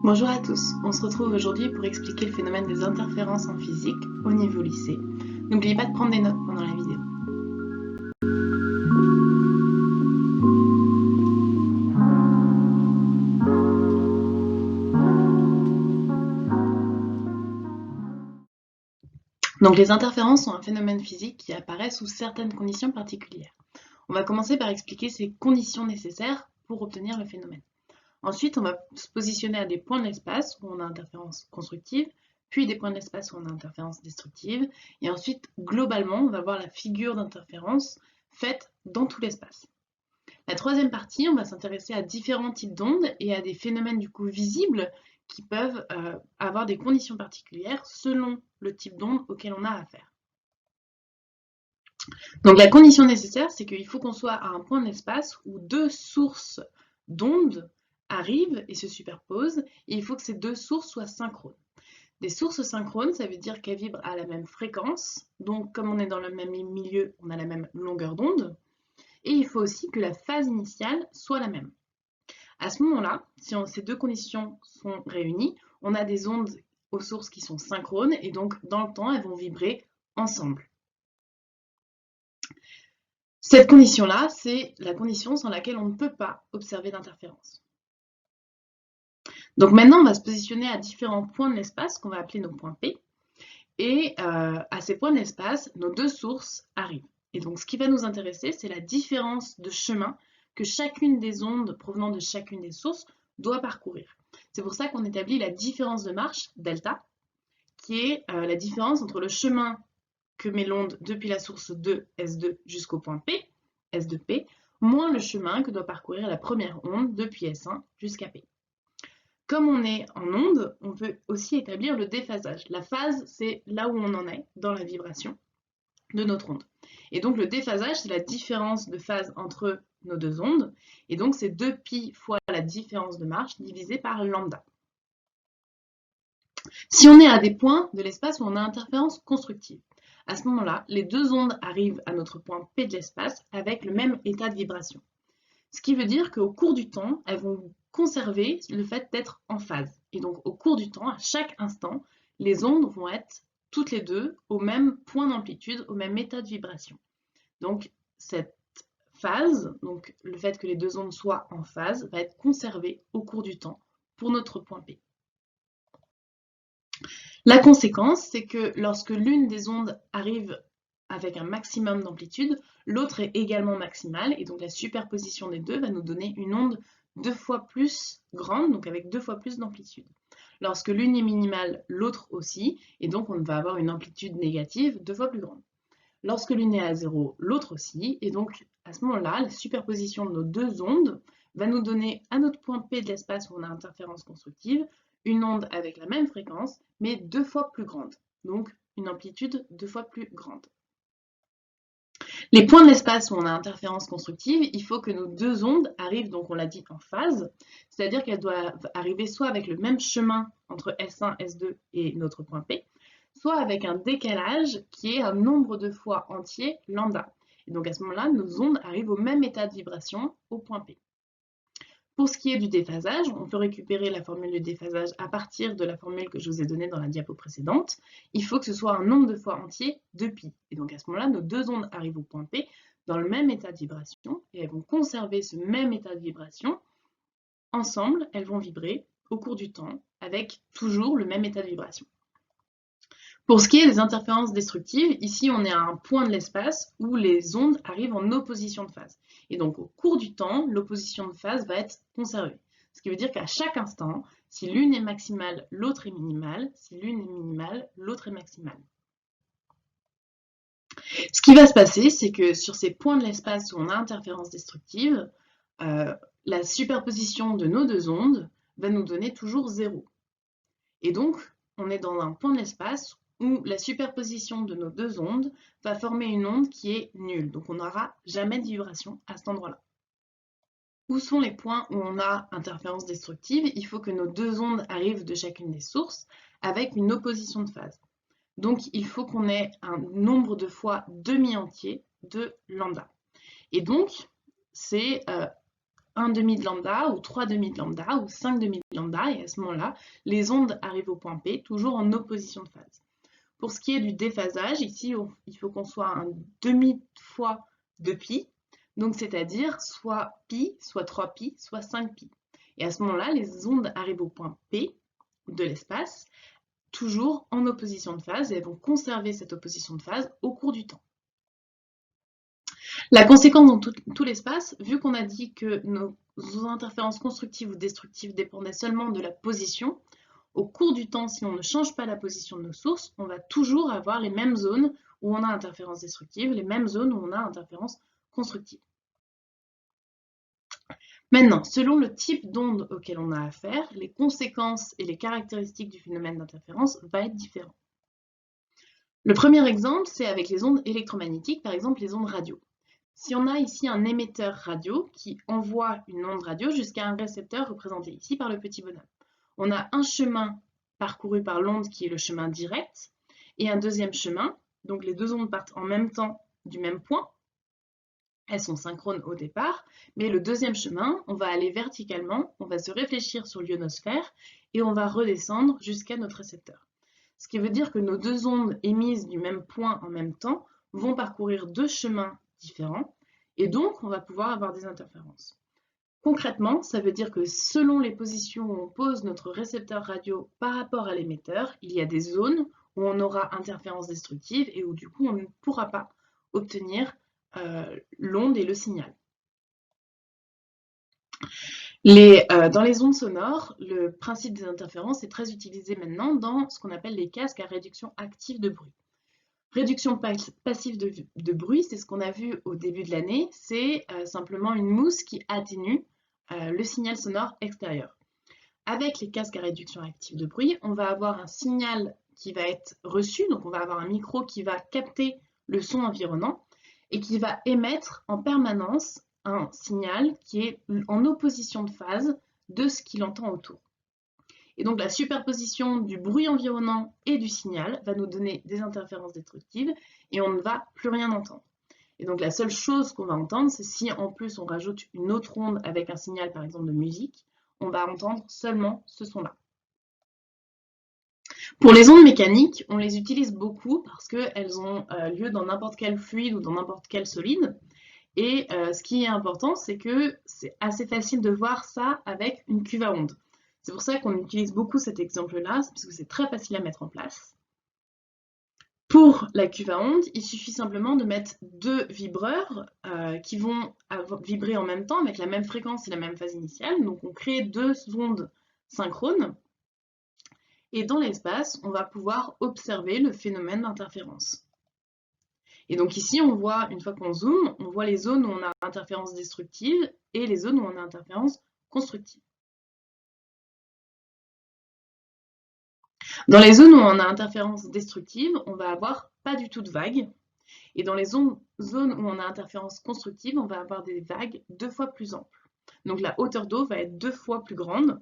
Bonjour à tous, on se retrouve aujourd'hui pour expliquer le phénomène des interférences en physique au niveau lycée. N'oubliez pas de prendre des notes pendant la vidéo. Donc les interférences sont un phénomène physique qui apparaît sous certaines conditions particulières. On va commencer par expliquer ces conditions nécessaires pour obtenir le phénomène. Ensuite, on va se positionner à des points de l'espace où on a interférence constructive, puis des points de l'espace où on a interférence destructive, et ensuite, globalement, on va voir la figure d'interférence faite dans tout l'espace. La troisième partie, on va s'intéresser à différents types d'ondes et à des phénomènes du coup visibles qui peuvent avoir des conditions particulières selon le type d'onde auquel on a affaire. Donc la condition nécessaire, c'est qu'il faut qu'on soit à un point de l'espace où deux sources d'ondes arrivent et se superposent, et il faut que ces deux sources soient synchrones. Des sources synchrones, ça veut dire qu'elles vibrent à la même fréquence, donc comme on est dans le même milieu, on a la même longueur d'onde, et il faut aussi que la phase initiale soit la même. À ce moment-là, si ces deux conditions sont réunies, on a des ondes aux sources qui sont synchrones, et donc dans le temps, elles vont vibrer ensemble. Cette condition-là, c'est la condition sans laquelle on ne peut pas observer d'interférence. Donc maintenant, on va se positionner à différents points de l'espace qu'on va appeler nos points P. Et à ces points de l'espace, nos deux sources arrivent. Et donc ce qui va nous intéresser, c'est la différence de chemin que chacune des ondes provenant de chacune des sources doit parcourir. C'est pour ça qu'on établit la différence de marche, delta, qui est la différence entre le chemin que met l'onde depuis la source 2, S2, jusqu'au point P, S de P, moins le chemin que doit parcourir la première onde depuis S1 jusqu'à P. Comme on est en onde, on peut aussi établir le déphasage. La phase, c'est là où on en est dans la vibration de notre onde. Et donc le déphasage, c'est la différence de phase entre nos deux ondes. Et donc c'est 2π fois la différence de marche divisé par lambda. Si on est à des points de l'espace où on a interférence constructive, à ce moment-là, les deux ondes arrivent à notre point P de l'espace avec le même état de vibration. Ce qui veut dire qu'au cours du temps, elles vont conserver le fait d'être en phase. Et donc au cours du temps, à chaque instant, les ondes vont être toutes les deux au même point d'amplitude, au même état de vibration. Donc cette phase, donc le fait que les deux ondes soient en phase, va être conservé au cours du temps pour notre point P. La conséquence, c'est que lorsque l'une des ondes arrive avec un maximum d'amplitude, l'autre est également maximale, et donc la superposition des deux va nous donner une onde 2 fois plus grande, donc avec 2 fois plus d'amplitude. Lorsque l'une est minimale, l'autre aussi, et donc on va avoir une amplitude négative 2 fois plus grande. Lorsque l'une est à 0, l'autre aussi, et donc à ce moment-là, la superposition de nos deux ondes va nous donner à notre point P de l'espace où on a interférence constructive, une onde avec la même fréquence, mais 2 fois plus grande, donc une amplitude 2 fois plus grande. Les points de l'espace où on a interférence constructive, il faut que nos deux ondes arrivent, donc on l'a dit, en phase, c'est-à-dire qu'elles doivent arriver soit avec le même chemin entre S1, S2 et notre point P, soit avec un décalage qui est un nombre de fois entier lambda. Et donc à ce moment-là, nos ondes arrivent au même état de vibration au point P. Pour ce qui est du déphasage, on peut récupérer la formule de déphasage à partir de la formule que je vous ai donnée dans la diapo précédente. Il faut que ce soit un nombre de fois entier de π. Et donc à ce moment-là, nos deux ondes arrivent au point P dans le même état de vibration et elles vont conserver ce même état de vibration. Ensemble, elles vont vibrer au cours du temps avec toujours le même état de vibration. Pour ce qui est des interférences destructives, ici on est à un point de l'espace où les ondes arrivent en opposition de phase. Et donc au cours du temps, l'opposition de phase va être conservée. Ce qui veut dire qu'à chaque instant, si l'une est maximale, l'autre est minimale. Si l'une est minimale, l'autre est maximale. Ce qui va se passer, c'est que sur ces points de l'espace où on a interférence destructive, la superposition de nos deux ondes va nous donner toujours 0. Et donc, on est dans un point de l'espace où la superposition de nos deux ondes va former une onde qui est nulle. Donc on n'aura jamais de vibration à cet endroit-là. Où sont les points où on a interférence destructive? Il faut que nos deux ondes arrivent de chacune des sources avec une opposition de phase. Donc il faut qu'on ait un nombre de fois demi-entier de lambda. Et donc c'est 1 demi de lambda, ou 3 demi de lambda, ou 5 demi lambda, et à ce moment-là, les ondes arrivent au point P, toujours en opposition de phase. Pour ce qui est du déphasage, ici, il faut qu'on soit un demi-fois de pi, donc c'est-à-dire soit pi, soit 3pi, soit 5pi. Et à ce moment-là, les ondes arrivent au point P de l'espace, toujours en opposition de phase, et elles vont conserver cette opposition de phase au cours du temps. La conséquence dans tout l'espace, vu qu'on a dit que nos interférences constructives ou destructives dépendaient seulement de la position, au cours du temps, si on ne change pas la position de nos sources, on va toujours avoir les mêmes zones où on a interférence destructive, les mêmes zones où on a interférence constructive. Maintenant, selon le type d'onde auquel on a affaire, les conséquences et les caractéristiques du phénomène d'interférence vont être différents. Le premier exemple, c'est avec les ondes électromagnétiques, par exemple les ondes radio. Si on a ici un émetteur radio qui envoie une onde radio jusqu'à un récepteur représenté ici par le petit bonhomme, on a un chemin parcouru par l'onde qui est le chemin direct et un deuxième chemin, donc les deux ondes partent en même temps du même point. Elles sont synchrones au départ, mais le deuxième chemin, on va aller verticalement, on va se réfléchir sur l'ionosphère et on va redescendre jusqu'à notre récepteur. Ce qui veut dire que nos deux ondes émises du même point en même temps vont parcourir deux chemins différents et donc on va pouvoir avoir des interférences. Concrètement, ça veut dire que selon les positions où on pose notre récepteur radio par rapport à l'émetteur, il y a des zones où on aura interférence destructive et où du coup on ne pourra pas obtenir l'onde et le signal. Dans les ondes sonores, le principe des interférences est très utilisé maintenant dans ce qu'on appelle les casques à réduction active de bruit. Réduction passive de bruit, c'est ce qu'on a vu au début de l'année, c'est simplement une mousse qui atténue le signal sonore extérieur. Avec les casques à réduction active de bruit, on va avoir un signal qui va être reçu, donc on va avoir un micro qui va capter le son environnant et qui va émettre en permanence un signal qui est en opposition de phase de ce qu'il entend autour. Et donc la superposition du bruit environnant et du signal va nous donner des interférences destructives et on ne va plus rien entendre. Et donc la seule chose qu'on va entendre, c'est si en plus on rajoute une autre onde avec un signal par exemple de musique, on va entendre seulement ce son-là. Pour les ondes mécaniques, on les utilise beaucoup parce qu'elles ont lieu dans n'importe quel fluide ou dans n'importe quel solide. Et ce qui est important, c'est que c'est assez facile de voir ça avec une cuve à ondes. C'est pour ça qu'on utilise beaucoup cet exemple-là, parce que c'est très facile à mettre en place. Pour la cuve à ondes, il suffit simplement de mettre deux vibreurs qui vont vibrer en même temps avec la même fréquence et la même phase initiale. Donc on crée deux ondes synchrones. Et dans l'espace, on va pouvoir observer le phénomène d'interférence. Et donc ici, on voit, une fois qu'on zoome, on voit les zones où on a interférence destructive et les zones où on a interférence constructive. Dans les zones où on a interférence destructive, on va avoir pas du tout de vagues. Et dans les zones où on a interférence constructive, on va avoir des vagues 2 fois plus amples. Donc la hauteur d'eau va être 2 fois plus grande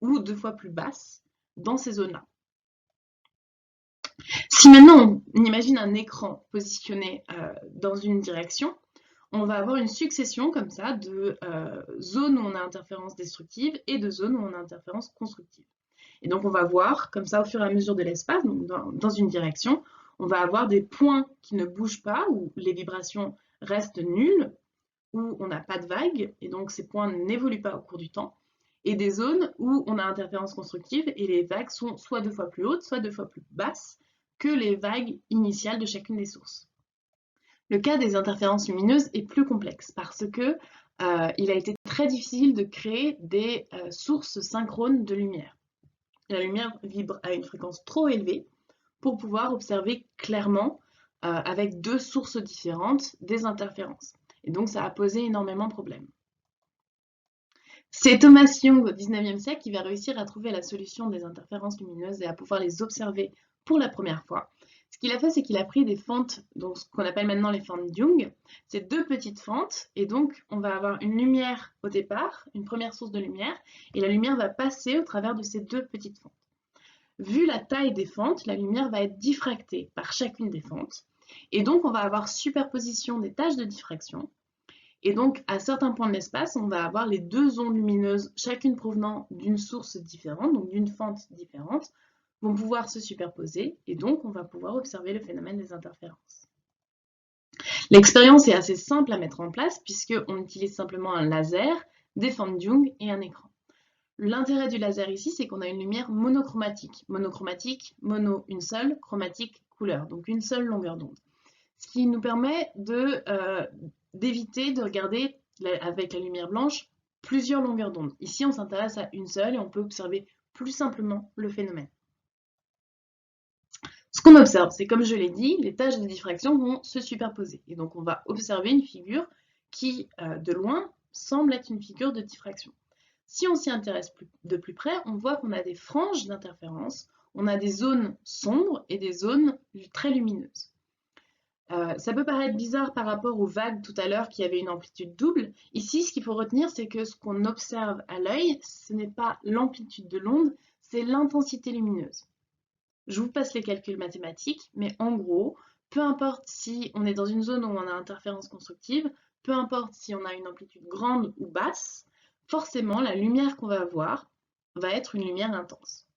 ou 2 fois plus basse dans ces zones-là. Si maintenant on imagine un écran positionné dans une direction, on va avoir une succession comme ça de zones où on a interférence destructive et de zones où on a interférence constructive. Et donc on va voir, comme ça au fur et à mesure de l'espace, dans une direction, on va avoir des points qui ne bougent pas, où les vibrations restent nulles, où on n'a pas de vagues, et donc ces points n'évoluent pas au cours du temps, et des zones où on a interférence constructive, et les vagues sont soit 2 fois plus hautes, soit 2 fois plus basses que les vagues initiales de chacune des sources. Le cas des interférences lumineuses est plus complexe, parce que il a été très difficile de créer des sources synchrones de lumière. La lumière vibre à une fréquence trop élevée pour pouvoir observer clairement, avec deux sources différentes, des interférences. Et donc ça a posé énormément de problèmes. C'est Thomas Young au XIXe siècle qui va réussir à trouver la solution des interférences lumineuses et à pouvoir les observer pour la première fois. Ce qu'il a fait, c'est qu'il a pris des fentes, donc ce qu'on appelle maintenant les fentes Young. C'est deux petites fentes, et donc on va avoir une lumière au départ, une première source de lumière, et la lumière va passer au travers de ces deux petites fentes. Vu la taille des fentes, la lumière va être diffractée par chacune des fentes, et donc on va avoir superposition des tâches de diffraction, Et donc, à certains points de l'espace, on va avoir les deux ondes lumineuses, chacune provenant d'une source différente, donc d'une fente différente, vont pouvoir se superposer, et donc on va pouvoir observer le phénomène des interférences. L'expérience est assez simple à mettre en place, puisqu'on utilise simplement un laser, des fentes Young et un écran. L'intérêt du laser ici, c'est qu'on a une lumière monochromatique. Monochromatique, mono, une seule, chromatique, couleur, donc une seule longueur d'onde. Ce qui nous permet d'éviter de regarder avec la lumière blanche plusieurs longueurs d'onde. Ici, on s'intéresse à une seule et on peut observer plus simplement le phénomène. Ce qu'on observe, c'est comme je l'ai dit, les tâches de diffraction vont se superposer. Et donc, on va observer une figure qui, de loin, semble être une figure de diffraction. Si on s'y intéresse de plus près, on voit qu'on a des franges d'interférence, on a des zones sombres et des zones très lumineuses. Ça peut paraître bizarre par rapport aux vagues tout à l'heure qui avaient une amplitude double. Ici, ce qu'il faut retenir, c'est que ce qu'on observe à l'œil, ce n'est pas l'amplitude de l'onde, c'est l'intensité lumineuse. Je vous passe les calculs mathématiques, mais en gros, peu importe si on est dans une zone où on a interférence constructive, peu importe si on a une amplitude grande ou basse, forcément, la lumière qu'on va avoir va être une lumière intense.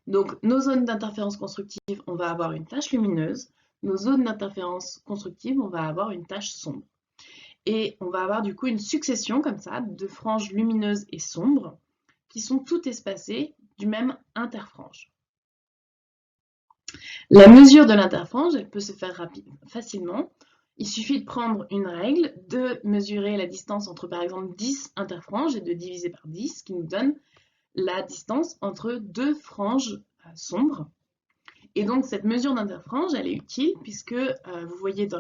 Donc, nos zones d'interférence constructive, on va avoir une tache lumineuse. Nos zones d'interférence constructive, on va avoir une tache sombre. Et on va avoir du coup une succession comme ça de franges lumineuses et sombres qui sont toutes espacées du même interfrange. La mesure de l'interfrange, elle peut se faire facilement. Il suffit de prendre une règle, de mesurer la distance entre par exemple 10 interfranges et de diviser par 10, ce qui nous donne la distance entre deux franges sombres. Et donc cette mesure d'interfrange, elle est utile puisque vous voyez dans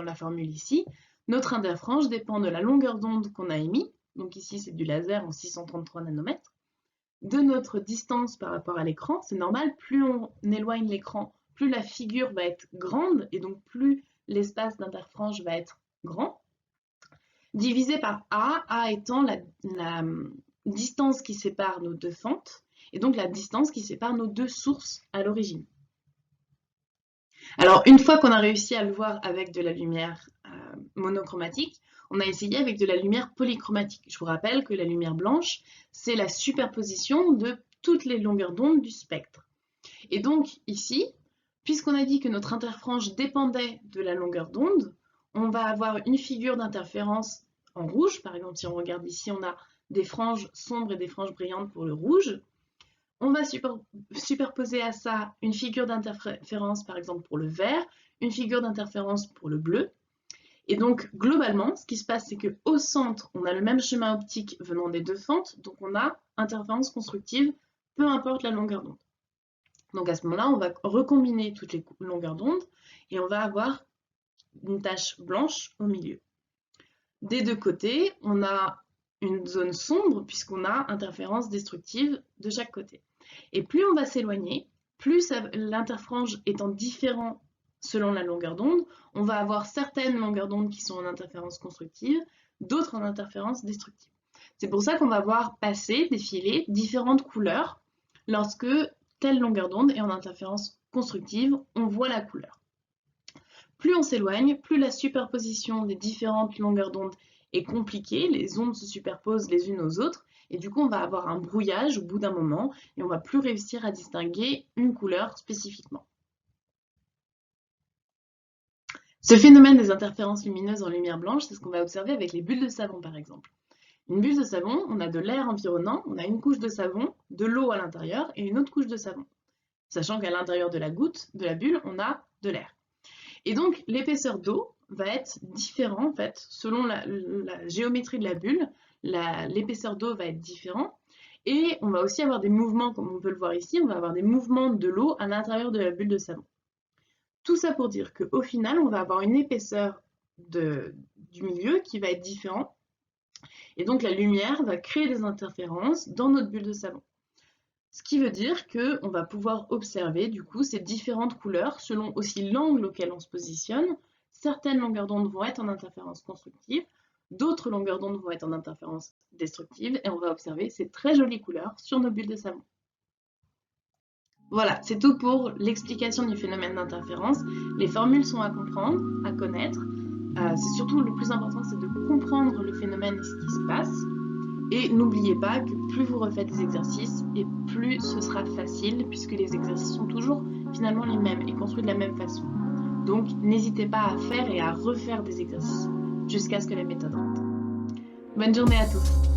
la formule ici, notre interfrange dépend de la longueur d'onde qu'on a émise, donc ici c'est du laser en 633 nanomètres, de notre distance par rapport à l'écran, c'est normal, plus on éloigne l'écran, plus la figure va être grande et donc plus l'espace d'interfrange va être grand, divisé par A étant la distance qui sépare nos deux fentes, et donc la distance qui sépare nos deux sources à l'origine. Alors, une fois qu'on a réussi à le voir avec de la lumière monochromatique, on a essayé avec de la lumière polychromatique. Je vous rappelle que la lumière blanche, c'est la superposition de toutes les longueurs d'onde du spectre. Et donc, ici, puisqu'on a dit que notre interfrange dépendait de la longueur d'onde, on va avoir une figure d'interférence en rouge. Par exemple, si on regarde ici, on a des franges sombres et des franges brillantes pour le rouge. On va superposer à ça une figure d'interférence, par exemple pour le vert, une figure d'interférence pour le bleu. Et donc, globalement, ce qui se passe, c'est qu'au centre, on a le même chemin optique venant des deux fentes, donc on a interférence constructive, peu importe la longueur d'onde. Donc à ce moment-là, on va recombiner toutes les longueurs d'onde et on va avoir une tache blanche au milieu. Des deux côtés, on a une zone sombre puisqu'on a interférence destructive de chaque côté. Et plus on va s'éloigner, plus l'interfrange étant différent selon la longueur d'onde, on va avoir certaines longueurs d'onde qui sont en interférence constructive, d'autres en interférence destructive. C'est pour ça qu'on va voir passer, défiler différentes couleurs lorsque telle longueur d'onde est en interférence constructive, on voit la couleur. Plus on s'éloigne, plus la superposition des différentes longueurs d'onde est compliquée, les ondes se superposent les unes aux autres, et du coup on va avoir un brouillage au bout d'un moment, et on ne va plus réussir à distinguer une couleur spécifiquement. Ce phénomène des interférences lumineuses en lumière blanche, c'est ce qu'on va observer avec les bulles de savon par exemple. Une bulle de savon, on a de l'air environnant, on a une couche de savon, de l'eau à l'intérieur et une autre couche de savon. Sachant qu'à l'intérieur de la goutte, de la bulle, on a de l'air. Et donc l'épaisseur d'eau va être différente en fait, selon la géométrie de la bulle, l'épaisseur d'eau va être différente. Et on va aussi avoir des mouvements, comme on peut le voir ici, on va avoir des mouvements de l'eau à l'intérieur de la bulle de savon. Tout ça pour dire qu'au final, on va avoir une épaisseur du milieu qui va être différente. Et donc la lumière va créer des interférences dans notre bulle de savon. Ce qui veut dire qu'on va pouvoir observer du coup ces différentes couleurs selon aussi l'angle auquel on se positionne. Certaines longueurs d'onde vont être en interférence constructive, d'autres longueurs d'onde vont être en interférence destructive et on va observer ces très jolies couleurs sur nos bulles de savon. Voilà, c'est tout pour l'explication du phénomène d'interférence. Les formules sont à comprendre, à connaître. C'est surtout le plus important, c'est de comprendre le phénomène et ce qui se passe. Et n'oubliez pas que plus vous refaites des exercices et plus ce sera facile puisque les exercices sont toujours finalement les mêmes et construits de la même façon. Donc n'hésitez pas à faire et à refaire des exercices jusqu'à ce que la méthode rentre. Bonne journée à tous!